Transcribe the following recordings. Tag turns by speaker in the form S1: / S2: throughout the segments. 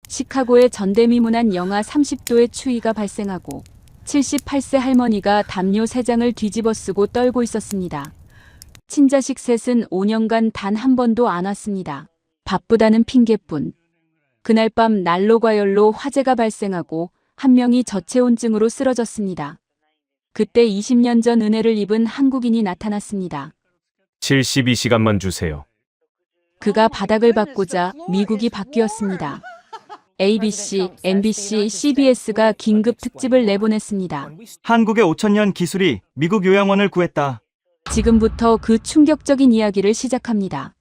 S1: 시카고의 전대미문한 영하 30도의 추위가 발생하고 78세 할머니가 담요 3장을 뒤집어 쓰고 떨고 있었습니다. 친자식 셋은 5년간 단 한 번도 안 왔습니다. 바쁘다는 핑계뿐. 그날 밤 난로 과열로 화재가 발생하고 한 명이 저체온증으로 쓰러졌습니다. 그때 20년 전 은혜를 입은 한국인이 나타났습니다.
S2: 72시간만 주세요.
S1: 그가 바닥을 밟고자 미국이 바뀌었습니다. ABC, MBC, CBS가 긴급 특집을 내보냈습니다.
S3: 한국의 5천년 기술이 미국 요양원을 구했다.
S1: 지금부터 그 충격적인 이야기를 시작합니다.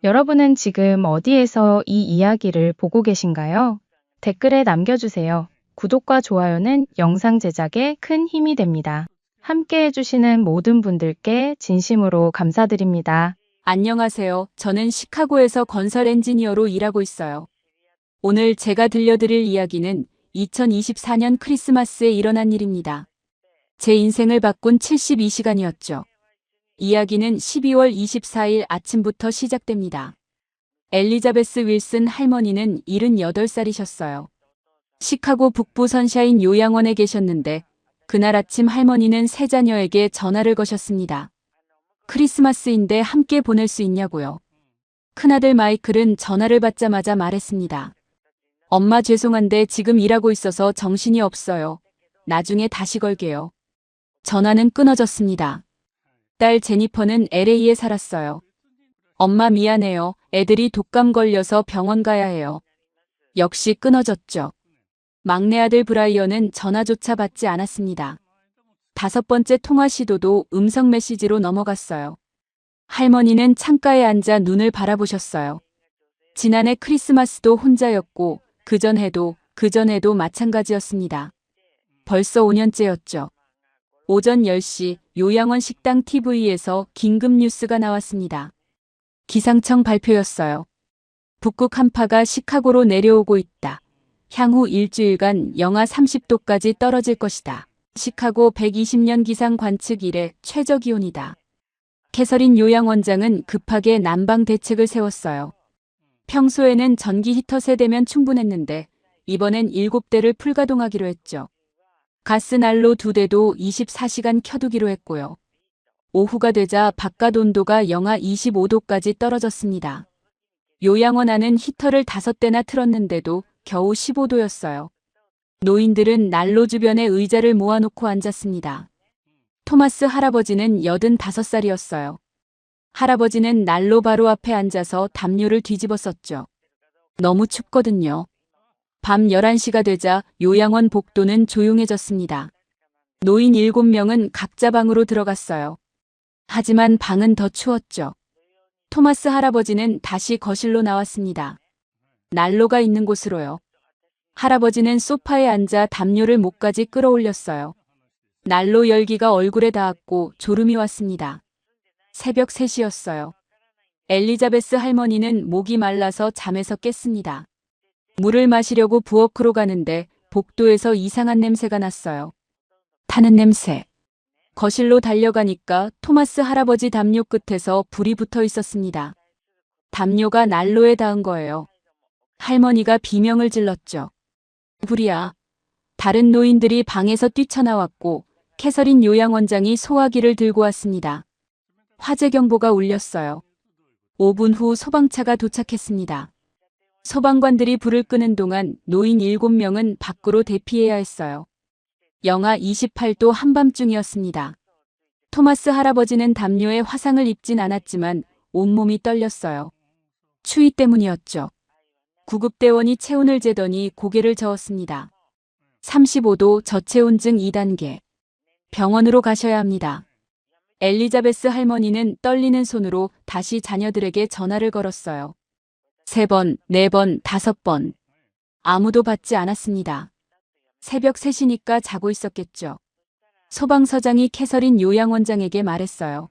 S4: 여러분은 지금 어디에서 이 이야기를 보고 계신가요? 댓글에 남겨주세요. 구독과 좋아요는 영상 제작에 큰 힘이 됩니다. 함께 해주시는 모든 분들께 진심으로 감사드립니다.
S1: 안녕하세요. 저는 시카고에서 건설 엔지니어로 일하고 있어요. 오늘 제가 들려드릴 이야기는 2024년 크리스마스에 일어난 일입니다. 제 인생을 바꾼 72시간이었죠. 이야기는 12월 24일 아침부터 시작됩니다. 엘리자베스 윌슨 할머니는 78살이셨어요. 시카고 북부 선샤인 요양원에 계셨는데 그날 아침 할머니는 세 자녀에게 전화를 거셨습니다. 크리스마스인데 함께 보낼 수 있냐고요. 큰아들 마이클은 전화를 받자마자 말했습니다. 엄마 죄송한데 지금 일하고 있어서 정신이 없어요. 나중에 다시 걸게요. 전화는 끊어졌습니다. 딸 제니퍼는 LA에 살았어요. 엄마 미안해요. 애들이 독감 걸려서 병원 가야 해요. 역시 끊어졌죠. 막내 아들 브라이언은 전화조차 받지 않았습니다. 5번째 통화 시도도 음성 메시지로 넘어갔어요. 할머니는 창가에 앉아 눈을 바라보셨어요. 지난해 크리스마스도 혼자였고 그전에도 마찬가지였습니다. 벌써 5년째였죠. 오전 10시 요양원 식당 TV에서 긴급 뉴스가 나왔습니다. 기상청 발표였어요. 북극 한파가 시카고로 내려오고 있다. 향후 일주일간 영하 30도까지 떨어질 것이다. 시카고 120년 기상 관측 이래 최저 기온이다. 캐서린 요양원장은 급하게 난방 대책을 세웠어요. 평소에는 전기 히터 세대면 충분했는데 이번엔 7대를 풀가동하기로 했죠. 가스 난로 2대도 24시간 켜두기로 했고요. 오후가 되자 바깥 온도가 영하 25도까지 떨어졌습니다. 요양원 안은 히터를 5대나 틀었는데도 겨우 15도였어요. 노인들은 난로 주변에 의자를 모아놓고 앉았습니다. 토마스 할아버지는 85살이었어요. 할아버지는 난로 바로 앞에 앉아서 담요를 뒤집어 썼죠. 너무 춥거든요. 밤 11시가 되자 요양원 복도는 조용해졌습니다. 노인 7명은 각자 방으로 들어갔어요. 하지만 방은 더 추웠죠. 토마스 할아버지는 다시 거실로 나왔습니다. 난로가 있는 곳으로요. 할아버지는 소파에 앉아 담요를 목까지 끌어올렸어요. 난로 열기가 얼굴에 닿았고 졸음이 왔습니다. 새벽 3시였어요. 엘리자베스 할머니는 목이 말라서 잠에서 깼습니다. 물을 마시려고 부엌으로 가는데 복도에서 이상한 냄새가 났어요. 타는 냄새. 거실로 달려가니까 토마스 할아버지 담요 끝에서 불이 붙어 있었습니다. 담요가 난로에 닿은 거예요. 할머니가 비명을 질렀죠. 불이야. 다른 노인들이 방에서 뛰쳐나왔고 캐서린 요양원장이 소화기를 들고 왔습니다. 화재 경보가 울렸어요. 5분 후 소방차가 도착했습니다. 소방관들이 불을 끄는 동안 노인 7명은 밖으로 대피해야 했어요. 영하 28도 한밤중이었습니다. 토마스 할아버지는 담요에 화상을 입진 않았지만 온몸이 떨렸어요. 추위 때문이었죠. 구급대원이 체온을 재더니 고개를 저었습니다. 35도 저체온증 2단계. 병원으로 가셔야 합니다. 엘리자베스 할머니는 떨리는 손으로 다시 자녀들에게 전화를 걸었어요. 3번, 4번, 5번. 아무도 받지 않았습니다. 새벽 3시니까 자고 있었겠죠. 소방서장이 캐서린 요양원장에게 말했어요.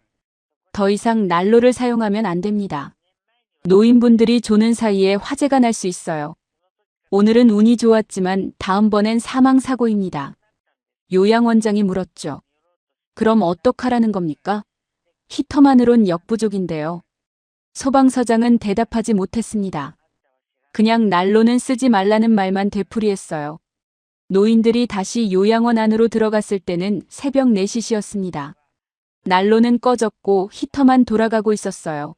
S1: 더 이상 난로를 사용하면 안 됩니다. 노인분들이 조는 사이에 화재가 날 수 있어요. 오늘은 운이 좋았지만 다음번엔 사망사고입니다. 요양원장이 물었죠. 그럼 어떡하라는 겁니까? 히터만으론 역부족인데요. 소방서장은 대답하지 못했습니다. 그냥 난로는 쓰지 말라는 말만 되풀이했어요. 노인들이 다시 요양원 안으로 들어갔을 때는 새벽 4시였습니다. 난로는 꺼졌고 히터만 돌아가고 있었어요.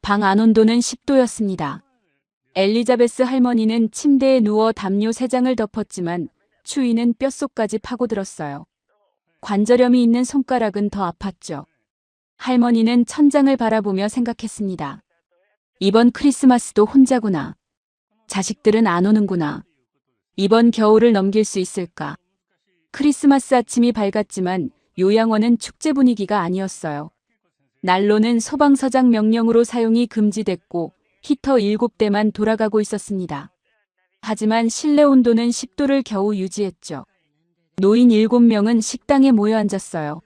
S1: 방 안 온도는 10도였습니다. 엘리자베스 할머니는 침대에 누워 담요 3장을 덮었지만 추위는 뼛속까지 파고들었어요. 관절염이 있는 손가락은 더 아팠죠. 할머니는 천장을 바라보며 생각했습니다. 이번 크리스마스도 혼자구나. 자식들은 안 오는구나. 이번 겨울을 넘길 수 있을까? 크리스마스 아침이 밝았지만 요양원은 축제 분위기가 아니었어요. 난로는 소방서장 명령으로 사용이 금지됐고 히터 7대만 돌아가고 있었습니다. 하지만 실내 온도는 10도를 겨우 유지했죠. 노인 7명은 식당에 모여 앉았어요.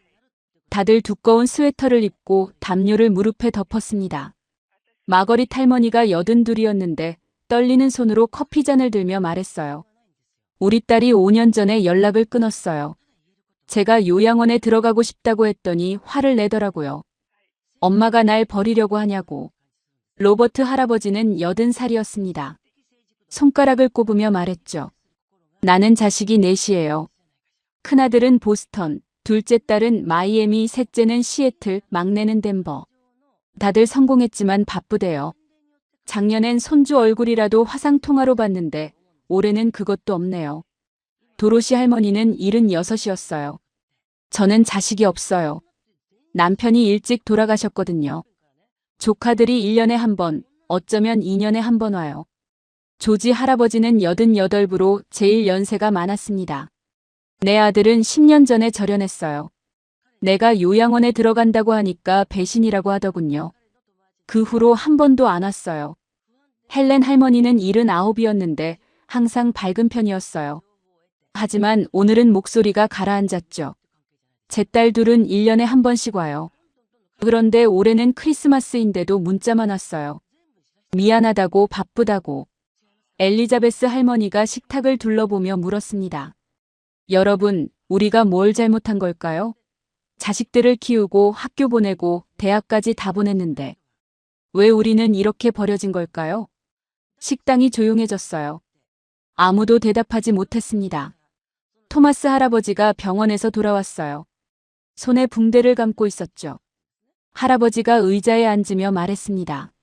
S1: 다들 두꺼운 스웨터를 입고 담요를 무릎에 덮었습니다. 마거릿 할머니가 82이었는데 떨리는 손으로 커피잔을 들며 말했어요. 우리 딸이 5년 전에 연락을 끊었어요. 제가 요양원에 들어가고 싶다고 했더니 화를 내더라고요. 엄마가 날 버리려고 하냐고. 로버트 할아버지는 80살이었습니다. 손가락을 꼽으며 말했죠. 나는 자식이 넷이에요. 큰아들은 보스턴, 둘째 딸은 마이애미, 셋째는 시애틀, 막내는 덴버. 다들 성공했지만 바쁘대요. 작년엔 손주 얼굴이라도 화상통화로 봤는데 올해는 그것도 없네요. 도로시 할머니는 76이었어요. 저는 자식이 없어요. 남편이 일찍 돌아가셨거든요. 조카들이 1년에 한 번, 어쩌면 2년에 한 번 와요. 조지 할아버지는 88부로 제일 연세가 많았습니다. 내 아들은 10년 전에 절연했어요. 내가 요양원에 들어간다고 하니까 배신이라고 하더군요. 그 후로 한 번도 안 왔어요. 헬렌 할머니는 79이었는데 항상 밝은 편이었어요. 하지만 오늘은 목소리가 가라앉았죠. 제 딸 둘은 1년에 한 번씩 와요. 그런데 올해는 크리스마스인데도 문자만 왔어요. 미안하다고 바쁘다고. 엘리자베스 할머니가 식탁을 둘러보며 물었습니다. 여러분, 우리가 뭘 잘못한 걸까요? 자식들을 키우고 학교 보내고 대학까지 다 보냈는데 왜 우리는 이렇게 버려진 걸까요? 식당이 조용해졌어요. 아무도 대답하지 못했습니다. 토마스 할아버지가 병원에서 돌아왔어요. 손에 붕대를 감고 있었죠. 할아버지가 의자에 앉으며 말했습니다.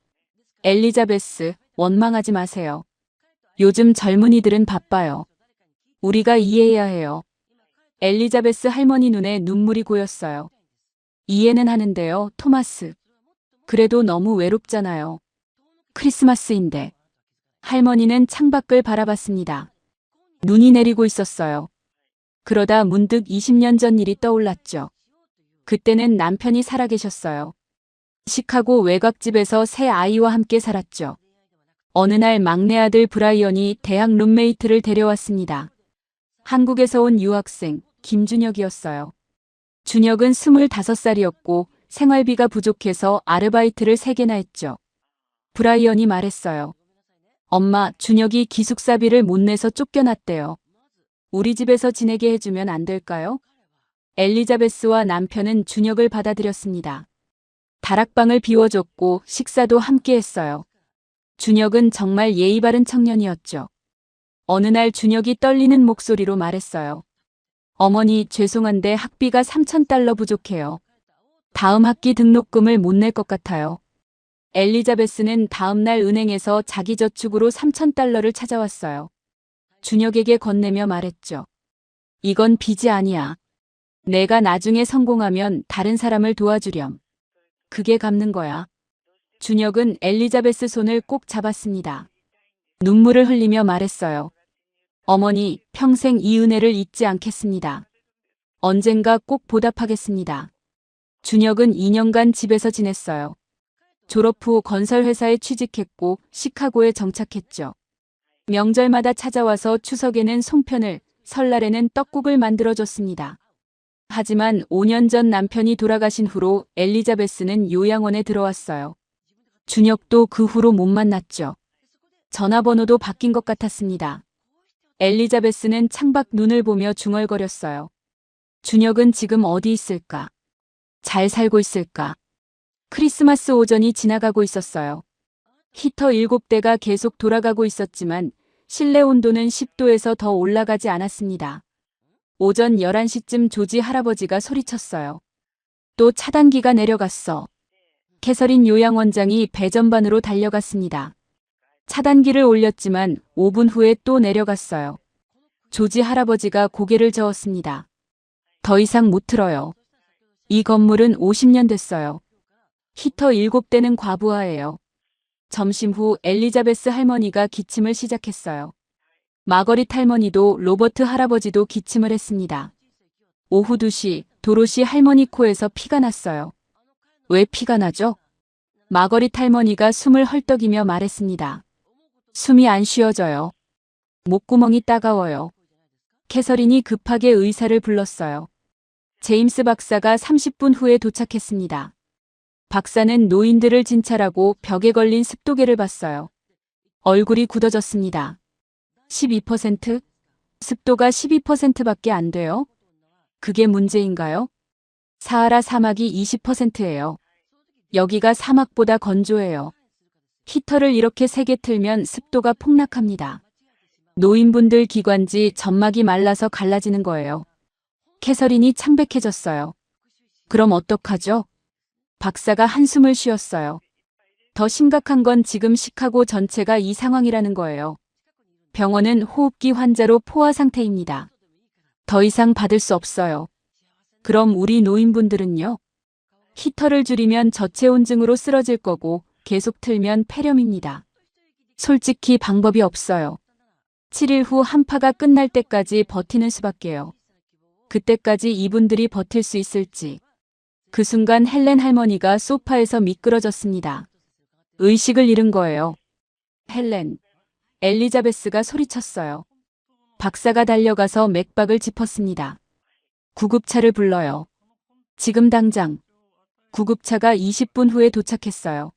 S1: 엘리자베스, 원망하지 마세요. 요즘 젊은이들은 바빠요. 우리가 이해해야 해요. 엘리자베스 할머니 눈에 눈물이 고였어요. 이해는 하는데요, 토마스. 그래도 너무 외롭잖아요. 크리스마스인데. 할머니는 창밖을 바라봤습니다. 눈이 내리고 있었어요. 그러다 문득 20년 전 일이 떠올랐죠. 그때는 남편이 살아계셨어요. 시카고 외곽집에서 새 아이와 함께 살았죠. 어느 날 막내 아들 브라이언이 대학 룸메이트를 데려왔습니다. 한국에서 온 유학생 김준혁이었어요. 준혁은 25살이었고 생활비가 부족해서 아르바이트를 3개나 했죠. 브라이언이 말했어요. 엄마, 준혁이 기숙사비를 못 내서 쫓겨났대요. 우리 집에서 지내게 해주면 안 될까요? 엘리자베스와 남편은 준혁을 받아들였습니다. 다락방을 비워줬고 식사도 함께 했어요. 준혁은 정말 예의 바른 청년이었죠. 어느 날 준혁이 떨리는 목소리로 말했어요. 어머니, 죄송한데 학비가 $3,000 부족해요. 다음 학기 등록금을 못 낼 것 같아요. 엘리자베스는 다음 날 은행에서 자기 저축으로 $3,000를 찾아왔어요. 준혁에게 건네며 말했죠. 이건 빚이 아니야. 내가 나중에 성공하면 다른 사람을 도와주렴. 그게 갚는 거야. 준혁은 엘리자베스 손을 꼭 잡았습니다. 눈물을 흘리며 말했어요. 어머니, 평생 이 은혜를 잊지 않겠습니다. 언젠가 꼭 보답하겠습니다. 준혁은 2년간 집에서 지냈어요. 졸업 후 건설회사에 취직했고 시카고에 정착했죠. 명절마다 찾아와서 추석에는 송편을, 설날에는 떡국을 만들어줬습니다. 하지만 5년 전 남편이 돌아가신 후로 엘리자베스는 요양원에 들어왔어요. 준혁도 그 후로 못 만났죠. 전화번호도 바뀐 것 같았습니다. 엘리자베스는 창밖 눈을 보며 중얼거렸어요. 준혁은 지금 어디 있을까? 잘 살고 있을까? 크리스마스 오전이 지나가고 있었어요. 히터 7대가 계속 돌아가고 있었지만 실내 온도는 10도에서 더 올라가지 않았습니다. 오전 11시쯤 조지 할아버지가 소리쳤어요. 또 차단기가 내려갔어. 캐서린 요양원장이 배전반으로 달려갔습니다. 차단기를 올렸지만 5분 후에 또 내려갔어요. 조지 할아버지가 고개를 저었습니다. 더 이상 못 틀어요. 이 건물은 50년 됐어요. 히터 7대는 과부하예요. 점심 후 엘리자베스 할머니가 기침을 시작했어요. 마거릿 할머니도 로버트 할아버지도 기침을 했습니다. 오후 2시 도로시 할머니 코에서 피가 났어요. 왜 피가 나죠? 마거릿 할머니가 숨을 헐떡이며 말했습니다. 숨이 안 쉬어져요. 목구멍이 따가워요. 캐서린이 급하게 의사를 불렀어요. 제임스 박사가 30분 후에 도착했습니다. 박사는 노인들을 진찰하고 벽에 걸린 습도계를 봤어요. 얼굴이 굳어졌습니다. 12%? 습도가 12%밖에 안 돼요? 그게 문제인가요? 사하라 사막이 20%예요. 여기가 사막보다 건조해요. 히터를 이렇게 세게 틀면 습도가 폭락합니다. 노인분들 기관지 점막이 말라서 갈라지는 거예요. 캐서린이 창백해졌어요. 그럼 어떡하죠? 박사가 한숨을 쉬었어요. 더 심각한 건 지금 시카고 전체가 이 상황이라는 거예요. 병원은 호흡기 환자로 포화 상태입니다. 더 이상 받을 수 없어요. 그럼 우리 노인분들은요? 히터를 줄이면 저체온증으로 쓰러질 거고 계속 틀면 폐렴입니다. 솔직히 방법이 없어요. 7일 후 한파가 끝날 때까지 버티는 수밖에요. 그때까지 이분들이 버틸 수 있을지. 그 순간 헬렌 할머니가 소파에서 미끄러졌습니다. 의식을 잃은 거예요. 헬렌. 엘리자베스가 소리쳤어요. 박사가 달려가서 맥박을 짚었습니다. 구급차를 불러요. 지금 당장. 구급차가 20분 후에 도착했어요.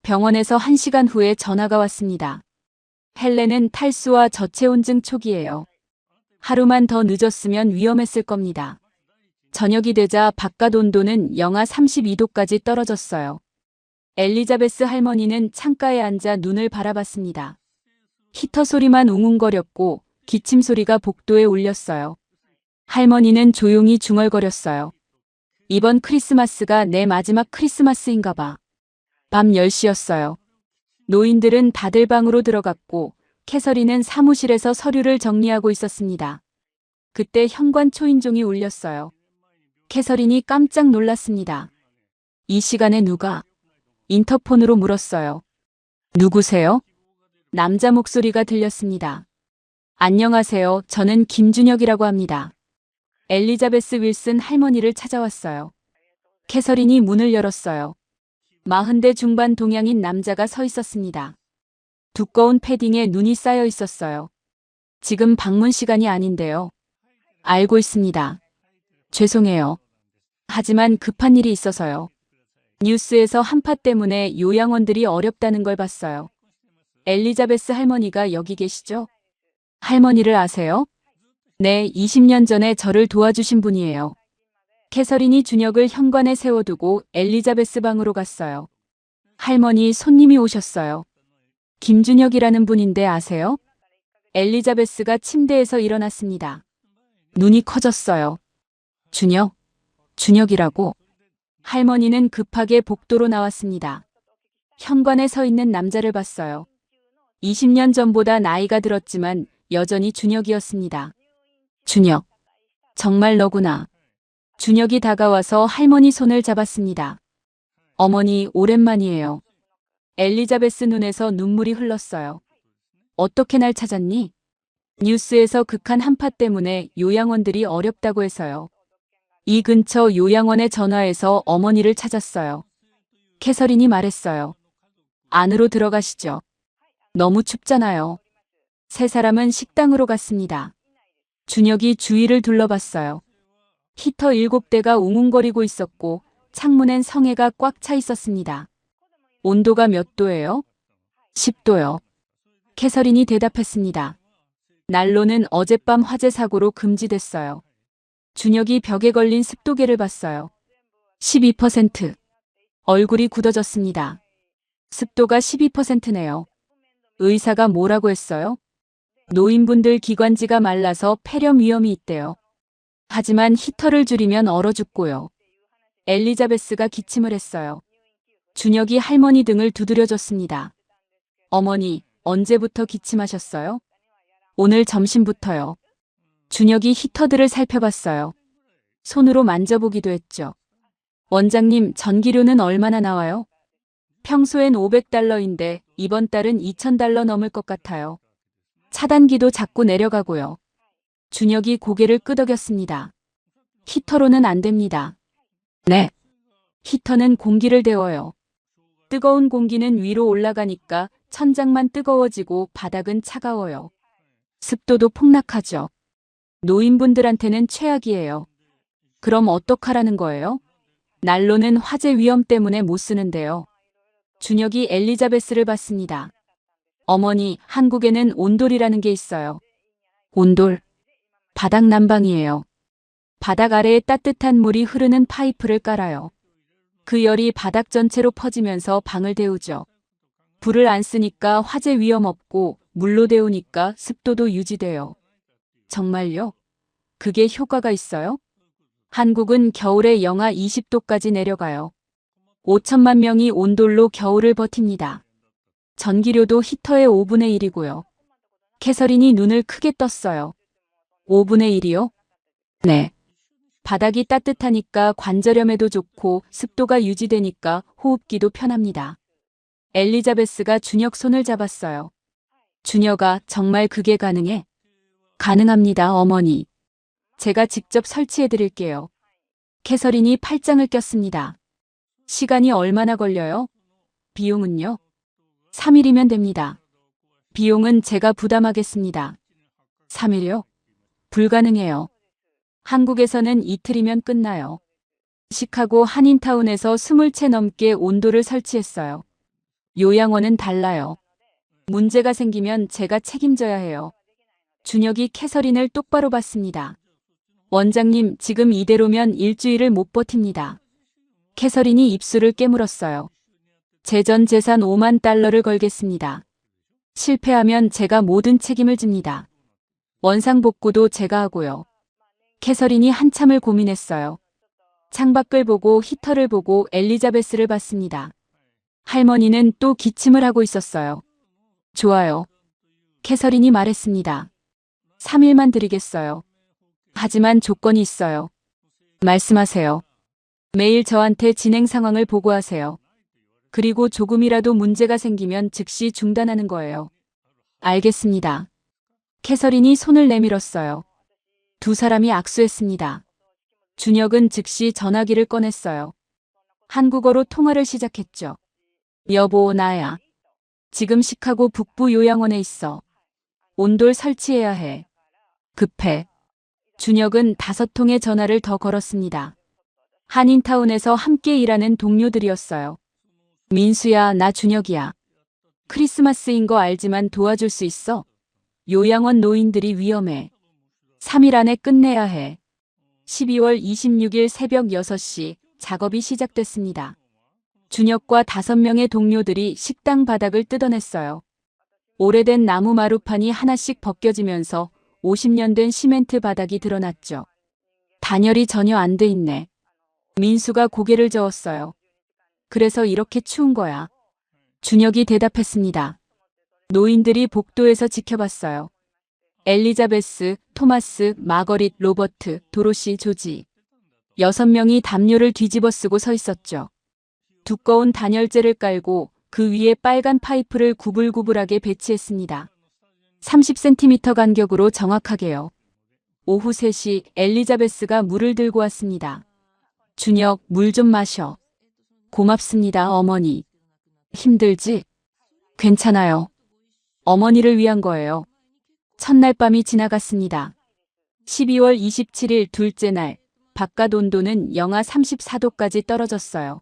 S1: 병원에서 1시간 후에 전화가 왔습니다. 헬렌은 탈수와 저체온증 초기예요. 하루만 더 늦었으면 위험했을 겁니다. 저녁이 되자 바깥 온도는 영하 32도까지 떨어졌어요. 엘리자베스 할머니는 창가에 앉아 눈을 바라봤습니다. 히터 소리만 웅웅거렸고 기침 소리가 복도에 울렸어요. 할머니는 조용히 중얼거렸어요. 이번 크리스마스가 내 마지막 크리스마스인가 봐. 밤 10시였어요. 노인들은 다들 방으로 들어갔고 캐서린은 사무실에서 서류를 정리하고 있었습니다. 그때 현관 초인종이 울렸어요. 캐서린이 깜짝 놀랐습니다. 이 시간에 누가? 인터폰으로 물었어요. 누구세요? 남자 목소리가 들렸습니다. 안녕하세요. 저는 김준혁이라고 합니다. 엘리자베스 윌슨 할머니를 찾아왔어요. 캐서린이 문을 열었어요. 40대 중반 동양인 남자가 서 있었습니다. 두꺼운 패딩에 눈이 쌓여 있었어요. 지금 방문 시간이 아닌데요. 알고 있습니다. 죄송해요. 하지만 급한 일이 있어서요. 뉴스에서 한파 때문에 요양원들이 어렵다는 걸 봤어요. 엘리자베스 할머니가 여기 계시죠? 할머니를 아세요? 네, 20년 전에 저를 도와주신 분이에요. 캐서린이 준혁을 현관에 세워두고 엘리자베스 방으로 갔어요. 할머니, 손님이 오셨어요. 김준혁이라는 분인데 아세요? 엘리자베스가 침대에서 일어났습니다. 눈이 커졌어요. 준혁? 준혁이라고? 할머니는 급하게 복도로 나왔습니다. 현관에 서 있는 남자를 봤어요. 20년 전보다 나이가 들었지만 여전히 준혁이었습니다. 준혁. 정말 너구나. 준혁이 다가와서 할머니 손을 잡았습니다. 어머니, 오랜만이에요. 엘리자베스 눈에서 눈물이 흘렀어요. 어떻게 날 찾았니? 뉴스에서 극한 한파 때문에 요양원들이 어렵다고 해서요. 이 근처 요양원에 전화해서 어머니를 찾았어요. 캐서린이 말했어요. 안으로 들어가시죠. 너무 춥잖아요. 세 사람은 식당으로 갔습니다. 준혁이 주위를 둘러봤어요. 히터 7대가 웅웅거리고 있었고 창문엔 성에가 꽉 차 있었습니다. 온도가 몇 도예요? 10도요. 캐서린이 대답했습니다. 난로는 어젯밤 화재 사고로 금지됐어요. 준혁이 벽에 걸린 습도계를 봤어요. 12%. 얼굴이 굳어졌습니다. 습도가 12%네요. 의사가 뭐라고 했어요? 노인분들 기관지가 말라서 폐렴 위험이 있대요. 하지만 히터를 줄이면 얼어 죽고요. 엘리자베스가 기침을 했어요. 준혁이 할머니 등을 두드려줬습니다. 어머니, 언제부터 기침하셨어요? 오늘 점심부터요. 준혁이 히터들을 살펴봤어요. 손으로 만져보기도 했죠. 원장님, 전기료는 얼마나 나와요? 평소엔 $500인데 이번 달은 $2000 넘을 것 같아요. 차단기도 자꾸 내려가고요. 준혁이 고개를 끄덕였습니다. 히터로는 안 됩니다. 네. 히터는 공기를 데워요. 뜨거운 공기는 위로 올라가니까 천장만 뜨거워지고 바닥은 차가워요. 습도도 폭락하죠. 노인분들한테는 최악이에요. 그럼 어떡하라는 거예요? 난로는 화재 위험 때문에 못 쓰는데요. 준혁이 엘리자베스를 봤습니다. 어머니, 한국에는 온돌이라는 게 있어요. 온돌. 바닥 난방이에요. 바닥 아래에 따뜻한 물이 흐르는 파이프를 깔아요. 그 열이 바닥 전체로 퍼지면서 방을 데우죠. 불을 안 쓰니까 화재 위험 없고 물로 데우니까 습도도 유지돼요. 정말요? 그게 효과가 있어요? 한국은 겨울에 영하 20도까지 내려가요. 5천만 명이 온돌로 겨울을 버팁니다. 전기료도 히터의 5분의 1이고요. 캐서린이 눈을 크게 떴어요. 5분의 1이요? 네. 바닥이 따뜻하니까 관절염에도 좋고 습도가 유지되니까 호흡기도 편합니다. 엘리자베스가 준혁 손을 잡았어요. 준혁아, 정말 그게 가능해? 가능합니다, 어머니. 제가 직접 설치해 드릴게요. 캐서린이 팔짱을 꼈습니다. 시간이 얼마나 걸려요? 비용은요? 3일이면 됩니다. 비용은 제가 부담하겠습니다. 3일요? 불가능해요. 한국에서는 이틀이면 끝나요. 시카고 한인타운에서 20채 넘게 온도를 설치했어요. 요양원은 달라요. 문제가 생기면 제가 책임져야 해요. 준혁이 캐서린을 똑바로 봤습니다. 원장님, 지금 이대로면 일주일을 못 버팁니다. 캐서린이 입술을 깨물었어요. 제 전 재산 $50,000를 걸겠습니다. 실패하면 제가 모든 책임을 집니다. 원상복구도 제가 하고요. 캐서린이 한참을 고민했어요. 창밖을 보고 히터를 보고 엘리자베스를 봤습니다. 할머니는 또 기침을 하고 있었어요. 좋아요. 캐서린이 말했습니다. 3일만 드리겠어요. 하지만 조건이 있어요. 말씀하세요. 매일 저한테 진행 상황을 보고하세요. 그리고 조금이라도 문제가 생기면 즉시 중단하는 거예요. 알겠습니다. 캐서린이 손을 내밀었어요. 두 사람이 악수했습니다. 준혁은 즉시 전화기를 꺼냈어요. 한국어로 통화를 시작했죠. 여보, 나야. 지금 시카고 북부 요양원에 있어. 온돌 설치해야 해. 급해. 준혁은 5통의 전화를 더 걸었습니다. 한인타운에서 함께 일하는 동료들이었어요. 민수야, 나 준혁이야. 크리스마스인 거 알지만 도와줄 수 있어? 요양원 노인들이 위험해. 3일 안에 끝내야 해. 12월 26일 새벽 6시 작업이 시작됐습니다. 준혁과 5명의 동료들이 식당 바닥을 뜯어냈어요. 오래된 나무 마루판이 하나씩 벗겨지면서 50년 된 시멘트 바닥이 드러났죠. 단열이 전혀 안 돼 있네. 민수가 고개를 저었어요. 그래서 이렇게 추운 거야. 준혁이 대답했습니다. 노인들이 복도에서 지켜봤어요. 엘리자베스, 토마스, 마거릿, 로버트, 도로시, 조지. 6명이 담요를 뒤집어 쓰고 서 있었죠. 두꺼운 단열재를 깔고 그 위에 빨간 파이프를 구불구불하게 배치했습니다. 30cm 간격으로 정확하게요. 오후 3시 엘리자베스가 물을 들고 왔습니다. 준혁, 물 좀 마셔. 고맙습니다, 어머니. 힘들지? 괜찮아요. 어머니를 위한 거예요. 첫날 밤이 지나갔습니다. 12월 27일 둘째 날, 바깥 온도는 영하 34도까지 떨어졌어요.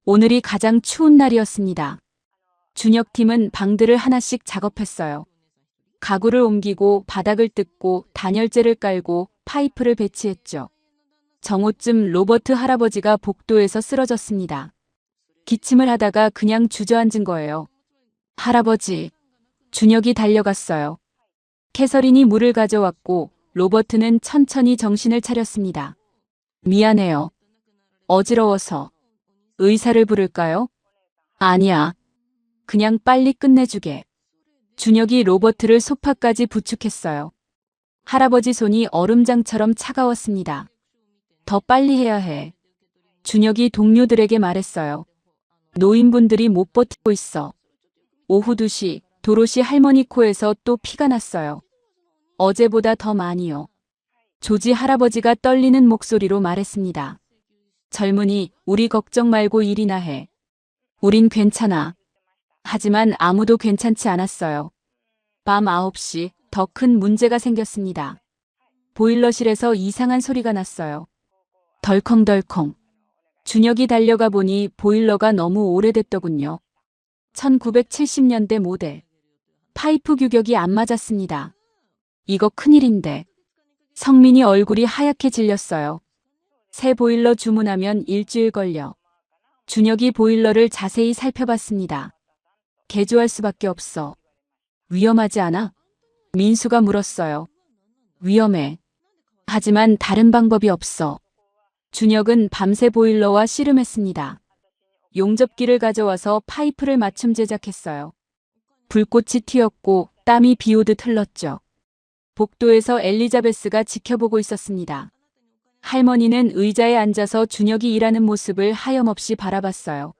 S1: 오늘이 가장 추운 날이었습니다. 준혁팀은 방들을 하나씩 작업했어요. 가구를 옮기고 바닥을 뜯고 단열재를 깔고 파이프를 배치했죠. 정오쯤 로버트 할아버지가 복도에서 쓰러졌습니다. 기침을 하다가 그냥 주저앉은 거예요. 할아버지. 준혁이 달려갔어요. 캐서린이 물을 가져왔고 로버트는 천천히 정신을 차렸습니다. 미안해요. 어지러워서. 의사를 부를까요? 아니야. 그냥 빨리 끝내주게. 준혁이 로버트를 소파까지 부축했어요. 할아버지 손이 얼음장처럼 차가웠습니다. 더 빨리 해야 해. 준혁이 동료들에게 말했어요. 노인분들이 못 버티고 있어. 오후 2시 도로시 할머니 코에서 또 피가 났어요. 어제보다 더 많이요. 조지 할아버지가 떨리는 목소리로 말했습니다. 젊은이, 우리 걱정 말고 일이나 해. 우린 괜찮아. 하지만 아무도 괜찮지 않았어요. 밤 9시 더 큰 문제가 생겼습니다. 보일러실에서 이상한 소리가 났어요. 덜컹덜컹. 준혁이 달려가 보니 보일러가 너무 오래됐더군요. 1970년대 모델. 파이프 규격이 안 맞았습니다. 이거 큰일인데. 성민이 얼굴이 하얗게 질렸어요. 새 보일러 주문하면 일주일 걸려. 준혁이 보일러를 자세히 살펴봤습니다. 개조할 수밖에 없어. 위험하지 않아? 민수가 물었어요. 위험해. 하지만 다른 방법이 없어. 준혁은 밤새 보일러와 씨름했습니다. 용접기를 가져와서 파이프를 맞춤 제작했어요. 불꽃이 튀었고 땀이 비오듯 흘렀죠. 복도에서 엘리자베스가 지켜보고 있었습니다. 할머니는 의자에 앉아서 준혁이 일하는 모습을 하염없이 바라봤어요.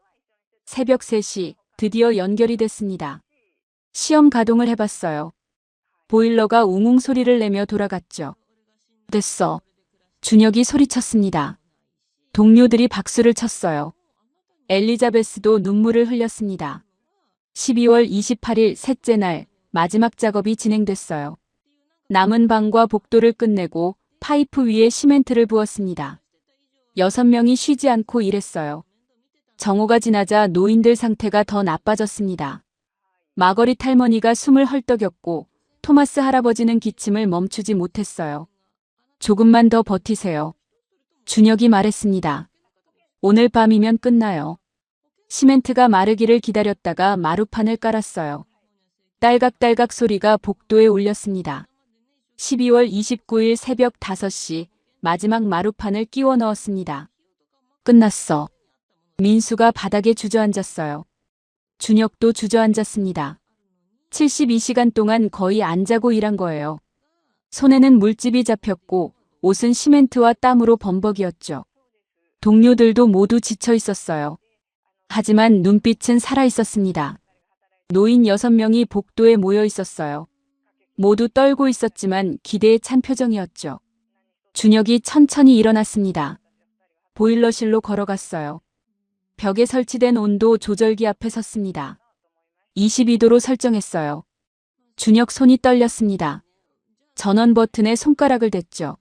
S1: 새벽 3시 드디어 연결이 됐습니다. 시험 가동을 해봤어요. 보일러가 웅웅 소리를 내며 돌아갔죠. 됐어. 준혁이 소리쳤습니다. 동료들이 박수를 쳤어요. 엘리자베스도 눈물을 흘렸습니다. 12월 28일 셋째 날 마지막 작업이 진행됐어요. 남은 방과 복도를 끝내고 파이프 위에 시멘트를 부었습니다. 6명이 쉬지 않고 일했어요. 정오가 지나자 노인들 상태가 더 나빠졌습니다. 마거릿 할머니가 숨을 헐떡였고 토마스 할아버지는 기침을 멈추지 못했어요. 조금만 더 버티세요. 준혁이 말했습니다. 오늘 밤이면 끝나요. 시멘트가 마르기를 기다렸다가 마루판을 깔았어요. 딸각딸각 소리가 복도에 울렸습니다. 12월 29일 새벽 5시 마지막 마루판을 끼워 넣었습니다. 끝났어. 민수가 바닥에 주저앉았어요. 준혁도 주저앉았습니다. 72시간 동안 거의 안 자고 일한 거예요. 손에는 물집이 잡혔고 옷은 시멘트와 땀으로 범벅이었죠. 동료들도 모두 지쳐 있었어요. 하지만 눈빛은 살아 있었습니다. 노인 6명이 복도에 모여 있었어요. 모두 떨고 있었지만 기대에 찬 표정이었죠. 준혁이 천천히 일어났습니다. 보일러실로 걸어갔어요. 벽에 설치된 온도 조절기 앞에 섰습니다. 22도로 설정했어요. 준혁 손이 떨렸습니다. 전원 버튼에 손가락을 댔죠.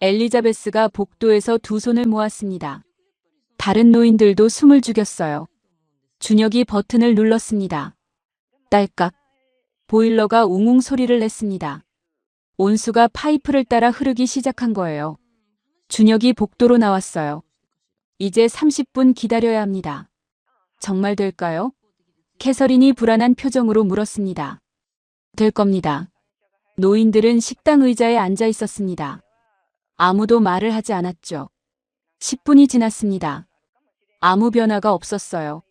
S1: 엘리자베스가 복도에서 두 손을 모았습니다. 다른 노인들도 숨을 죽였어요. 준혁이 버튼을 눌렀습니다. 딸깍. 보일러가 웅웅 소리를 냈습니다. 온수가 파이프를 따라 흐르기 시작한 거예요. 준혁이 복도로 나왔어요. 이제 30분 기다려야 합니다. 정말 될까요? 캐서린이 불안한 표정으로 물었습니다. 될 겁니다. 노인들은 식당 의자에 앉아 있었습니다. 아무도 말을 하지 않았죠. 10분이 지났습니다. 아무 변화가 없었어요.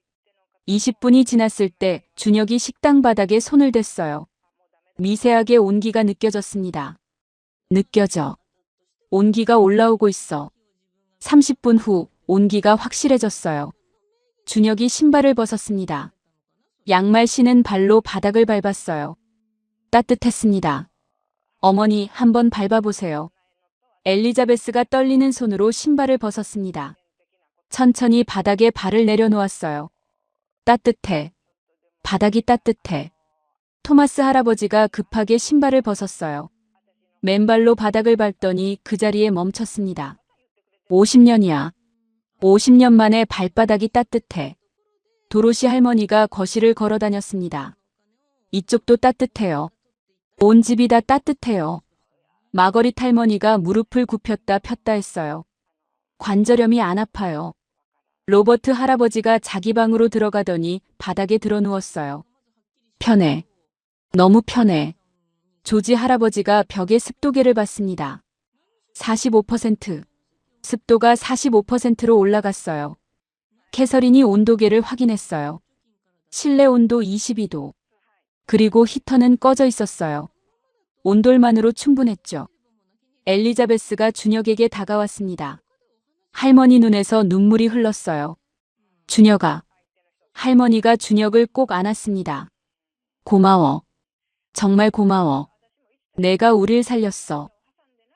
S1: 20분이 지났을 때 준혁이 식당 바닥에 손을 댔어요. 미세하게 온기가 느껴졌습니다. 느껴져. 온기가 올라오고 있어. 30분 후 온기가 확실해졌어요. 준혁이 신발을 벗었습니다. 양말 신은 발로 바닥을 밟았어요. 따뜻했습니다. 어머니, 한번 밟아보세요. 엘리자베스가 떨리는 손으로 신발을 벗었습니다. 천천히 바닥에 발을 내려놓았어요. 따뜻해. 바닥이 따뜻해. 토마스 할아버지가 급하게 신발을 벗었어요. 맨발로 바닥을 밟더니 그 자리에 멈췄습니다. 50년이야. 50년 만에 발바닥이 따뜻해. 도로시 할머니가 거실을 걸어 다녔습니다. 이쪽도 따뜻해요. 온 집이 다 따뜻해요. 마거릿 할머니가 무릎을 굽혔다 폈다 했어요. 관절염이 안 아파요. 로버트 할아버지가 자기 방으로 들어가더니 바닥에 드러 누웠어요. 편해. 너무 편해. 조지 할아버지가 벽에 습도계를 봤습니다. 45%. 습도가 45%로 올라갔어요. 캐서린이 온도계를 확인했어요. 실내 온도 22도. 그리고 히터는 꺼져 있었어요. 온돌만으로 충분했죠. 엘리자베스가 준혁에게 다가왔습니다. 할머니 눈에서 눈물이 흘렀어요. 준혁아. 할머니가 준혁을 꼭 안았습니다. 고마워. 정말 고마워. 내가 우릴 살렸어.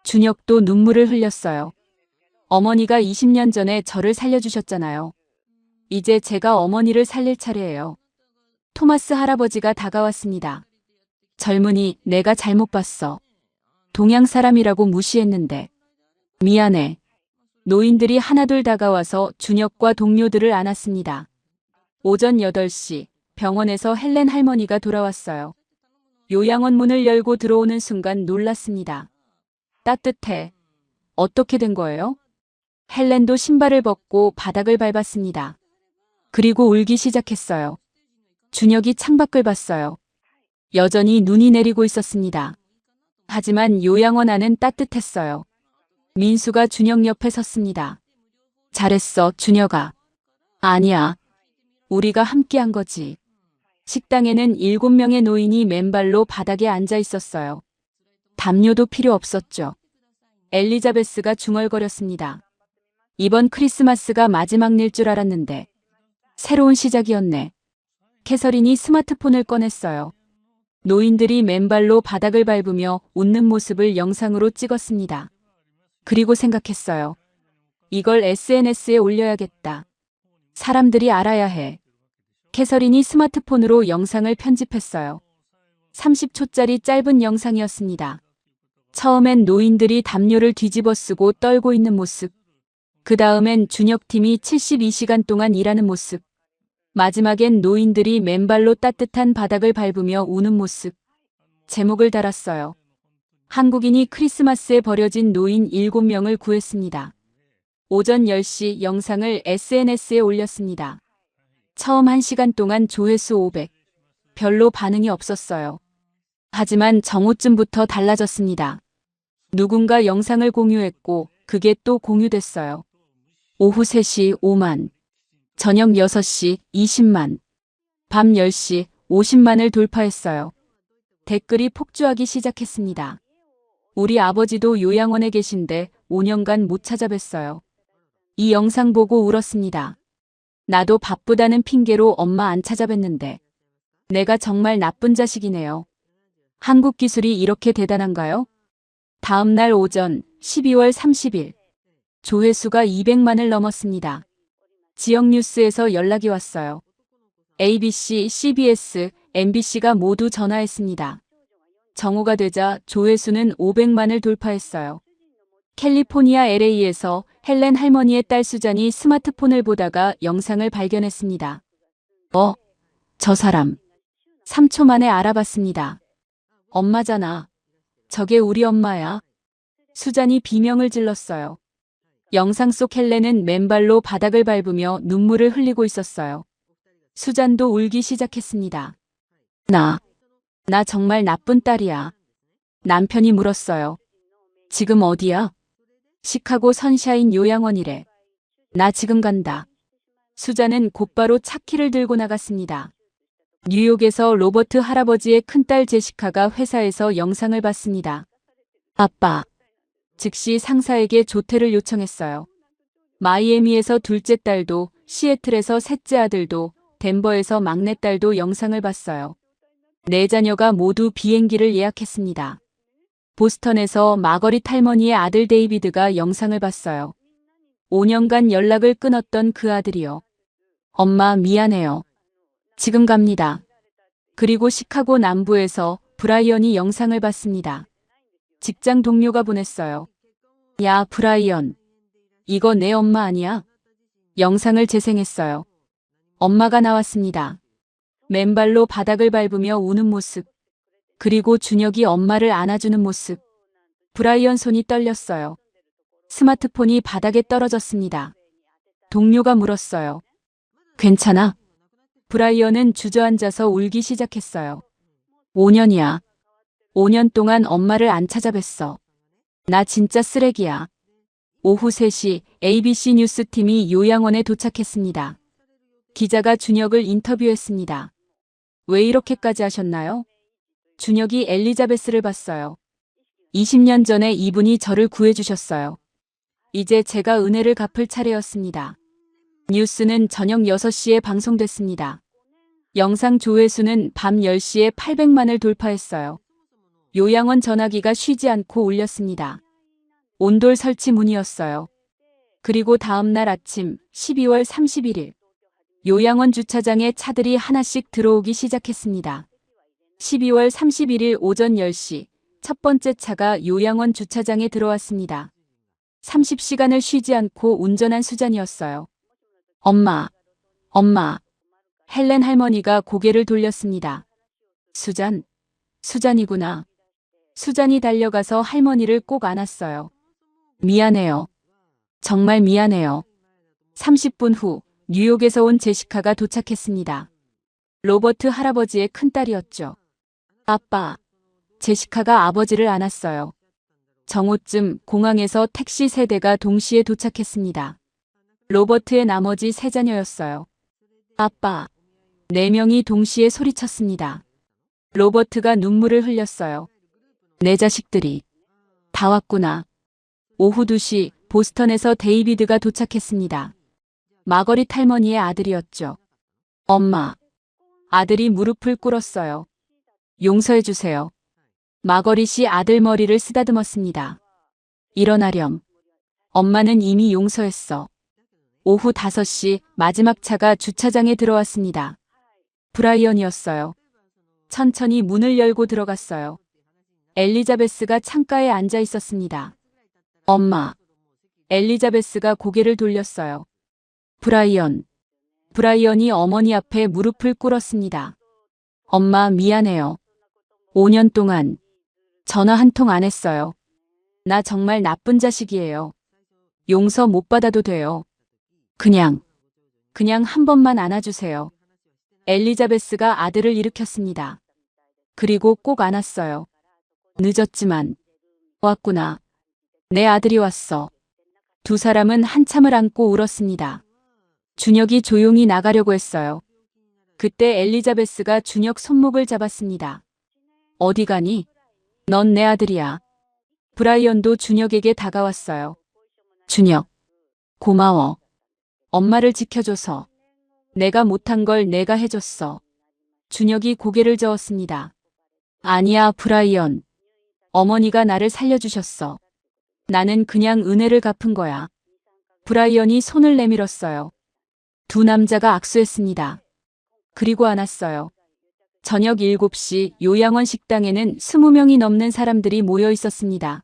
S1: 준혁도 눈물을 흘렸어요. 어머니가 20년 전에 저를 살려주셨잖아요. 이제 제가 어머니를 살릴 차례예요. 토마스 할아버지가 다가왔습니다. 젊은이, 내가 잘못 봤어. 동양 사람이라고 무시했는데. 미안해. 노인들이 하나둘 다가와서 준혁과 동료들을 안았습니다. 오전 8시, 병원에서 헬렌 할머니가 돌아왔어요. 요양원 문을 열고 들어오는 순간 놀랐습니다. 따뜻해. 어떻게 된 거예요? 헬렌도 신발을 벗고 바닥을 밟았습니다. 그리고 울기 시작했어요. 준혁이 창밖을 봤어요. 여전히 눈이 내리고 있었습니다. 하지만 요양원 안은 따뜻했어요. 민수가 준혁 옆에 섰습니다. 잘했어, 준혁아. 아니야. 우리가 함께한 거지. 식당에는 7명의 노인이 맨발로 바닥에 앉아 있었어요. 담요도 필요 없었죠. 엘리자베스가 중얼거렸습니다. 이번 크리스마스가 마지막 일 줄 알았는데. 새로운 시작이었네. 캐서린이 스마트폰을 꺼냈어요. 노인들이 맨발로 바닥을 밟으며 웃는 모습을 영상으로 찍었습니다. 그리고 생각했어요. 이걸 SNS에 올려야겠다. 사람들이 알아야 해. 캐서린이 스마트폰으로 영상을 편집했어요. 30초짜리 짧은 영상이었습니다. 처음엔 노인들이 담요를 뒤집어 쓰고 떨고 있는 모습. 그 다음엔 준혁팀이 72시간 동안 일하는 모습. 마지막엔 노인들이 맨발로 따뜻한 바닥을 밟으며 우는 모습. 제목을 달았어요. 한국인이 크리스마스에 버려진 노인 7명을 구했습니다. 오전 10시 영상을 SNS에 올렸습니다. 처음 1시간 동안 조회수 500. 별로 반응이 없었어요. 하지만 정오쯤부터 달라졌습니다. 누군가 영상을 공유했고 그게 또 공유됐어요. 오후 3시 5만. 저녁 6시 20만. 밤 10시 50만을 돌파했어요. 댓글이 폭주하기 시작했습니다. 우리 아버지도 요양원에 계신데 5년간 못 찾아뵀어요. 이 영상 보고 울었습니다. 나도 바쁘다는 핑계로 엄마 안 찾아뵀는데. 내가 정말 나쁜 자식이네요. 한국 기술이 이렇게 대단한가요? 다음 날 오전 12월 30일. 조회수가 200만을 넘었습니다. 지역 뉴스에서 연락이 왔어요. ABC, CBS, MBC가 모두 전화했습니다. 정오가 되자 조회수는 500만을 돌파했어요. 캘리포니아 LA에서 헬렌 할머니의 딸 수잔이 스마트폰을 보다가 영상을 발견했습니다. 저 사람. 3초 만에 알아봤습니다. 엄마잖아. 저게 우리 엄마야. 수잔이 비명을 질렀어요. 영상 속 헬렌은 맨발로 바닥을 밟으며 눈물을 흘리고 있었어요. 수잔도 울기 시작했습니다. 나 정말 나쁜 딸이야. 남편이 물었어요. 지금 어디야? 시카고 선샤인 요양원이래. 나 지금 간다. 수잔은 곧바로 차 키를 들고 나갔습니다. 뉴욕에서 로버트 할아버지의 큰딸 제시카가 회사에서 영상을 봤습니다. 아빠. 즉시 상사에게 조퇴를 요청했어요. 마이애미에서 둘째 딸도, 시애틀에서 셋째 아들도, 덴버에서 막내딸도 영상을 봤어요. 네 자녀가 모두 비행기를 예약했습니다. 보스턴에서 마거릿 할머니의 아들 데이비드가 영상을 봤어요. 5년간 연락을 끊었던 그 아들이요. 엄마 미안해요. 지금 갑니다. 그리고 시카고 남부에서 브라이언이 영상을 봤습니다. 직장 동료가 보냈어요. 야, 브라이언. 이거 내 엄마 아니야? 영상을 재생했어요. 엄마가 나왔습니다. 맨발로 바닥을 밟으며 우는 모습. 그리고 준혁이 엄마를 안아주는 모습. 브라이언 손이 떨렸어요. 스마트폰이 바닥에 떨어졌습니다. 동료가 물었어요. 괜찮아? 브라이언은 주저앉아서 울기 시작했어요. 5년이야. 5년 동안 엄마를 안 찾아뵀어. 나 진짜 쓰레기야. 오후 3시 ABC 뉴스팀이 요양원에 도착했습니다. 기자가 준혁을 인터뷰했습니다. 왜 이렇게까지 하셨나요? 준혁이 엘리자베스를 봤어요. 20년 전에 이분이 저를 구해주셨어요. 이제 제가 은혜를 갚을 차례였습니다. 뉴스는 저녁 6시에 방송됐습니다. 영상 조회수는 밤 10시에 800만을 돌파했어요. 요양원 전화기가 쉬지 않고 울렸습니다. 온돌 설치 문이었어요. 그리고 다음 날 아침 12월 31일 요양원 주차장에 차들이 하나씩 들어오기 시작했습니다. 12월 31일 오전 10시 첫 번째 차가 요양원 주차장에 들어왔습니다. 30시간을 쉬지 않고 운전한 수잔이었어요. 엄마, 엄마. 헬렌 할머니가 고개를 돌렸습니다. 수잔, 수잔이구나. 수잔이 달려가서 할머니를 꼭 안았어요. 미안해요. 정말 미안해요. 30분 후 뉴욕에서 온 제시카가 도착했습니다. 로버트 할아버지의 큰딸이었죠. 아빠. 제시카가 아버지를 안았어요. 정오쯤 공항에서 택시 3대가 동시에 도착했습니다. 로버트의 나머지 3자녀였어요. 아빠. 4명이 동시에 소리쳤습니다. 로버트가 눈물을 흘렸어요. 내 자식들이 다 왔구나. 오후 2시 보스턴에서 데이비드가 도착했습니다. 마거릿 할머니의 아들이었죠. 엄마. 아들이 무릎을 꿇었어요. 용서해주세요. 마거릿이 아들 머리를 쓰다듬었습니다. 일어나렴. 엄마는 이미 용서했어. 오후 5시 마지막 차가 주차장에 들어왔습니다. 브라이언이었어요. 천천히 문을 열고 들어갔어요. 엘리자베스가 창가에 앉아 있었습니다. 엄마. 엘리자베스가 고개를 돌렸어요. 브라이언. 브라이언이 어머니 앞에 무릎을 꿇었습니다. 엄마 미안해요. 5년 동안 전화 한 통 안 했어요. 나 정말 나쁜 자식이에요. 용서 못 받아도 돼요. 그냥 한 번만 안아주세요. 엘리자베스가 아들을 일으켰습니다. 그리고 꼭 안았어요. 늦었지만 왔구나. 내 아들이 왔어. 두 사람은 한참을 안고 울었습니다. 준혁이 조용히 나가려고 했어요. 그때 엘리자베스가 준혁 손목을 잡았습니다. 어디 가니? 넌 내 아들이야. 브라이언도 준혁에게 다가왔어요. 준혁, 고마워. 엄마를 지켜줘서. 내가 못한 걸 내가 해줬어. 준혁이 고개를 저었습니다. 아니야, 브라이언. 어머니가 나를 살려주셨어. 나는 그냥 은혜를 갚은 거야. 브라이언이 손을 내밀었어요. 두 남자가 악수했습니다. 그리고 안았어요. 저녁 7시 요양원 식당에는 20명이 넘는 사람들이 모여 있었습니다.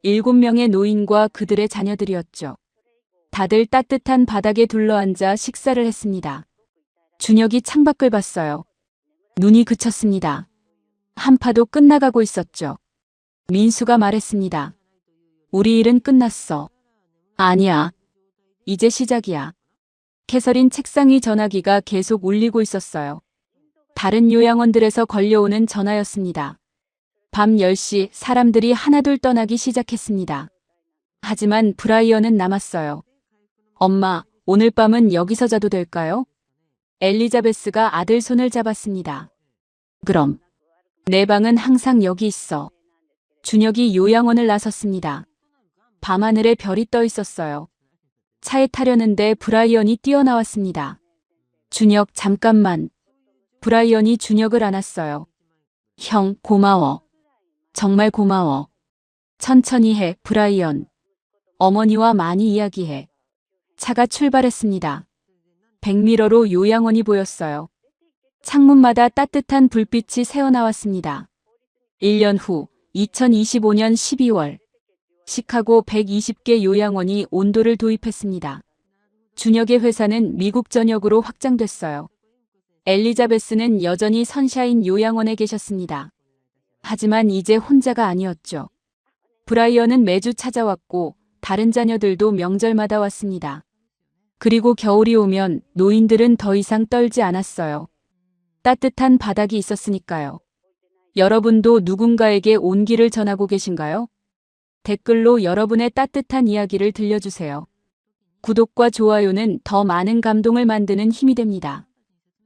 S1: 7명의 노인과 그들의 자녀들이었죠. 다들 따뜻한 바닥에 둘러앉아 식사를 했습니다. 준혁이 창밖을 봤어요. 눈이 그쳤습니다. 한파도 끝나가고 있었죠. 민수가 말했습니다. 우리 일은 끝났어. 아니야. 이제 시작이야. 캐서린 책상 위 전화기가 계속 울리고 있었어요. 다른 요양원들에서 걸려오는 전화였습니다. 밤 10시 사람들이 하나둘 떠나기 시작했습니다. 하지만 브라이언은 남았어요. 엄마, 오늘 밤은 여기서 자도 될까요? 엘리자베스가 아들 손을 잡았습니다. 그럼. 내 방은 항상 여기 있어. 준혁이 요양원을 나섰습니다. 밤하늘에 별이 떠 있었어요. 차에 타려는데 브라이언이 뛰어나왔습니다. 준혁, 잠깐만. 브라이언이 준혁을 안았어요. 형, 고마워. 정말 고마워. 천천히 해, 브라이언. 어머니와 많이 이야기해. 차가 출발했습니다. 백미러로 요양원이 보였어요. 창문마다 따뜻한 불빛이 새어나왔습니다. 1년 후 2025년 12월 시카고 120개 요양원이 온도를 도입했습니다. 준혁의 회사는 미국 전역으로 확장됐어요. 엘리자베스는 여전히 선샤인 요양원에 계셨습니다. 하지만 이제 혼자가 아니었죠. 브라이언은 매주 찾아왔고 다른 자녀들도 명절마다 왔습니다. 그리고 겨울이 오면 노인들은 더 이상 떨지 않았어요. 따뜻한 바닥이 있었으니까요. 여러분도 누군가에게 온기를 전하고 계신가요? 댓글로 여러분의 따뜻한 이야기를 들려주세요. 구독과 좋아요는 더 많은 감동을 만드는 힘이 됩니다.